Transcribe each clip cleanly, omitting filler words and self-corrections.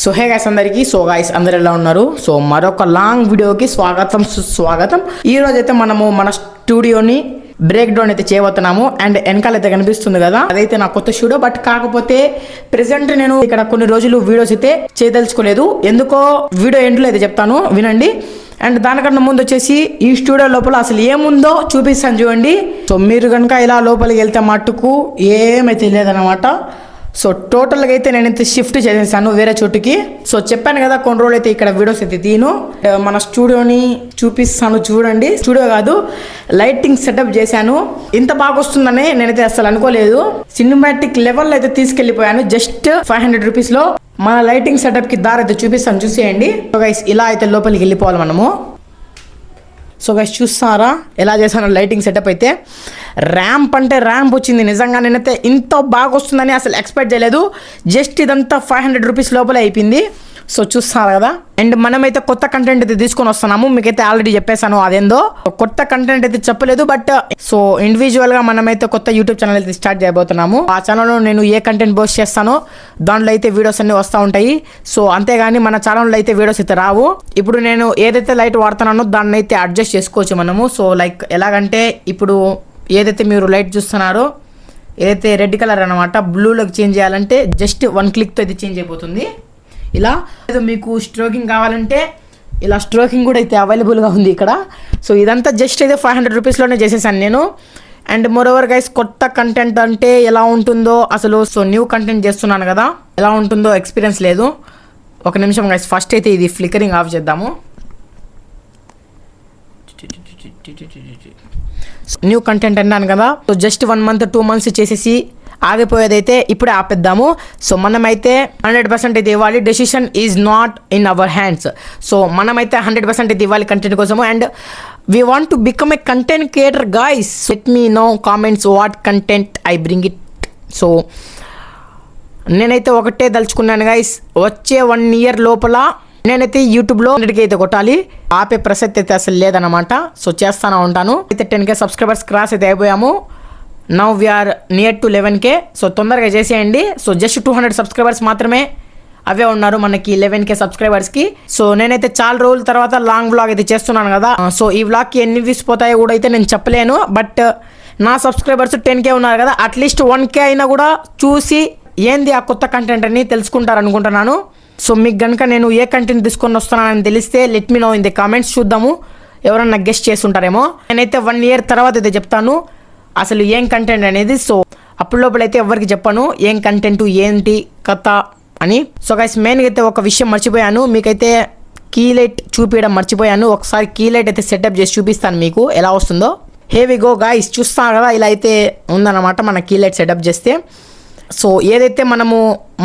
So hey guys అందరికీ. So guys అందరు ఎలా ఉన్నారు? సో మరొక లాంగ్ వీడియోకి స్వాగతం సుస్వాగతం. ఈ రోజు అయితే మనము మన స్టూడియోని బ్రేక్ డౌన్ అయితే చేయబోతున్నాము. అండ్ వెనకాల అయితే కనిపిస్తుంది కదా, అదైతే నా కొత్త స్టూడియో. బట్ కాకపోతే ప్రెసెంట్ నేను ఇక్కడ కొన్ని రోజులు వీడియోస్ అయితే చేయదలుచుకోలేదు. ఎందుకో వీడియో ఎండ్లో అయితే చెప్తాను, వినండి. అండ్ దానికన్నా ముందు వచ్చేసి ఈ స్టూడియో లోపల అసలు ఏముందో చూపిస్తాను చూడండి. సో మీరు కనుక ఇలా లోపలికి వెళ్తే మట్టుకు ఏమైతే లేదనమాట. సో టోటల్గా అయితే నేనైతే షిఫ్ట్ చేసేసాను వేరే చోటుకి. సో చెప్పాను కదా కొన్ని రోజులు అయితే ఇక్కడ వీడియోస్ అయితే తీను. మన స్టూడియోని చూపిస్తాను చూడండి. స్టూడియో కాదు, లైటింగ్ సెటప్ చేశాను. ఇంత బాగా వస్తుందని నేనైతే అసలు అనుకోలేదు. సినిమాటిక్ లెవెల్ అయితే తీసుకెళ్ళిపోయాను జస్ట్ 500 రూపీస్లో. మన లైటింగ్ సెటప్కి దారి అయితే చూపిస్తాను, చూసేయండి. సో గైస్ ఇలా అయితే లోపలికి వెళ్ళిపోవాలి మనము. సో గైస్ చూస్తారా ఎలా చేశాను లైటింగ్ సెటప్ అయితే. ర్యాంప్ అంటే ర్యాంప్ వచ్చింది నిజంగా. నేనైతే ఇంత బాగా వస్తుందని అసలు ఎక్స్పెక్ట్ చేయలేదు. జస్ట్ ఇదంతా 500 రూపీస్ లోపలే అయిపోయింది. సో చూస్తారు కదా. అండ్ మనమైతే కొత్త కంటెంట్ అయితే తీసుకొని వస్తున్నాము. మీకైతే ఆల్రెడీ చెప్పేశాను అదేందో. కొత్త కంటెంట్ అయితే చెప్పలేదు, బట్ సో ఇండివిజువల్గా మనమైతే కొత్త యూట్యూబ్ ఛానల్ అయితే స్టార్ట్ చేయబోతున్నాము. ఆ ఛానల్లో నేను ఏ కంటెంట్ పోస్ట్ చేస్తానో దాంట్లో అయితే వీడియోస్ అన్నీ వస్తూ ఉంటాయి. సో అంతేగాని మన ఛానల్లో అయితే వీడియోస్ అయితే రావు. ఇప్పుడు నేను ఏదైతే లైట్ వాడుతున్నానో దాన్ని అయితే అడ్జస్ట్ చేసుకోవచ్చు మనము. సో లైక్ ఎలాగంటే ఇప్పుడు ఏదైతే మీరు లైట్ చూస్తున్నారో ఏదైతే రెడ్ కలర్ అనమాట, బ్లూలోకి చేంజ్ చేయాలంటే జస్ట్ 1 క్లిక్తో అయితే చేంజ్ అయిపోతుంది. ఇలా మీకు స్ట్రోకింగ్ కావాలంటే ఇలా స్ట్రోకింగ్ కూడా అయితే అవైలబుల్గా ఉంది ఇక్కడ. సో ఇదంతా జస్ట్ అయితే 500 రూపీస్లోనే చేసేసాను నేను. అండ్ మోరోవర్ గైస్ కొత్త కంటెంట్ అంటే ఎలా ఉంటుందో అసలు. సో న్యూ కంటెంట్ చేస్తున్నాను కదా, ఎలా ఉంటుందో ఎక్స్పీరియన్స్ లేదు. ఒక నిమిషం గైస్, ఫస్ట్ అయితే ఇది ఫ్లికరింగ్ ఆఫ్ చేద్దాము. న్యూ కంటెంట్ అన్నాను కదా, సో జస్ట్ 1 మంత్ 2 మంత్స్ చేసేసి ఆగిపోయేదైతే ఇప్పుడే ఆపేద్దాము. సో మనమైతే 100% అయితే ఇవ్వాలి. Decision is not in our hands. So మనమైతే 100% అయితే ఇవ్వాలి కంటెంట్ కోసము. And we want to become a content creator guys. Let me know comments what content I bring it. So నేనైతే ఒకటే దలుచుకున్నాను గైస్, వచ్చే 1 ఇయర్ లోపల నేనైతే యూట్యూబ్లో 100K అయితే కొట్టాలి. ఆపే ప్రసక్తి అయితే అసలు లేదనమాట. సో చేస్తాను ఉంటాను. అయితే 10K సబ్స్క్రైబర్స్ క్రాస్ అయితే అయిపోయాము. Now we are near to 11K. So తొందరగా చేసేయండి. సో జస్ట్ 200 సబ్స్క్రైబర్స్ మాత్రమే అవే ఉన్నారు మనకి 11K సబ్స్క్రైబర్స్కి. సో నేనైతే చాలా రోజుల తర్వాత లాంగ్ వ్లాగ్ అయితే చేస్తున్నాను కదా. సో ఈ వ్లాగ్కి ఎన్ని వ్యూస్ పోతాయో కూడా అయితే నేను చెప్పలేను. బట్ నా సబ్స్క్రైబర్స్ 10K ఉన్నారు కదా, అట్లీస్ట్ 1K అయినా కూడా చూసి ఏంది ఆ కొత్త కంటెంట్ అని తెలుసుకుంటారు అనుకుంటున్నాను. సో మీకు కనుక నేను ఏ కంటెంట్ తీసుకొని వస్తున్నానని తెలిస్తే let me know in the comments. చూద్దాము ఎవరన్నా గెస్ట్ చేస్తుంటారేమో. నేనైతే 1 ఇయర్ తర్వాత అయితే చెప్తాను అసలు ఏం కంటెంట్ అనేది. సో అప్పుడు లోపలైతే ఎవరికి చెప్పాను ఏం కంటెంట్ ఏంటి కథ అని. సో గైస్ మెయిన్గా అయితే ఒక విషయం మర్చిపోయాను, మీకైతే కీ లైట్ చూపించడం మర్చిపోయాను. ఒకసారి కీ లైట్ అయితే సెటప్ చేసి చూపిస్తాను మీకు ఎలా వస్తుందో. హే వి గో గైస్, చూస్తాను కదా ఇలా అయితే ఉందన్నమాట మన కీ లైట్ సెటప్ చేస్తే. సో ఏదైతే మనము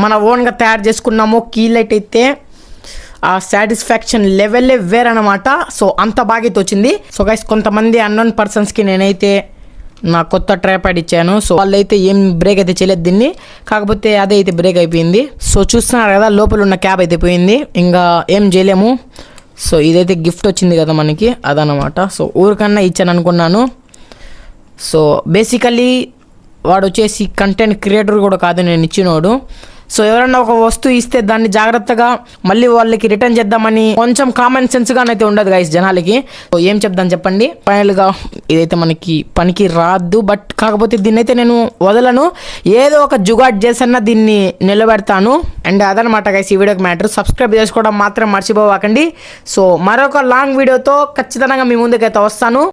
మన ఓన్గా తయారు చేసుకున్నామో కీ లైట్ అయితే ఆ సాటిస్ఫాక్షన్ లెవెల్లే వేరనమాట. సో అంత బాగా అయితే వచ్చింది. సో గైస్ కొంతమంది అన్నోన్ పర్సన్స్కి నేనైతే నా కొత్త ట్రైపాడ్ ఇచ్చాను. సో వాళ్ళైతే ఏం బ్రేక్ అయితే చేయలేదు దీన్ని, కాకపోతే అదే అయితే బ్రేక్ అయిపోయింది. సో చూస్తున్నారు కదా లోపల ఉన్న క్యాబ్ అయితే పోయింది, ఇంకా ఏం చేయలేము. సో ఇదైతే గిఫ్ట్ వచ్చింది కదా మనకి, అదనమాట. సో ఊరికన్నా ఇచ్చాను అనుకున్నాను. సో బేసికలీ వాడు వచ్చేసి కంటెంట్ క్రియేటర్ కూడా కాదు నేను ఇచ్చినోడు. సో ఎవరన్నా ఒక వస్తువు ఇస్తే దాన్ని జాగ్రత్తగా మళ్ళీ వాళ్ళకి రిటర్న్ చేద్దామని కొంచెం కామన్ సెన్స్గానైతే ఉండదు గైస్ జనాలకి. సో ఏం చెప్దాం చెప్పండి. ఫైనల్గా ఇదైతే మనకి పనికి రాదు, బట్ కాకపోతే దీన్ని అయితే నేను వదలను. ఏదో ఒక జుగాడ్ చేసన్నా దీన్ని నిలబెడతాను. అండ్ అదనమాట గైస్ ఈ వీడియోకి మ్యాటర్. సబ్స్క్రైబ్ చేసుకోవడం మాత్రం మర్చిపోవకండి. సో మరొక లాంగ్ వీడియోతో ఖచ్చితంగా మీ ముందుకైతే వస్తాను.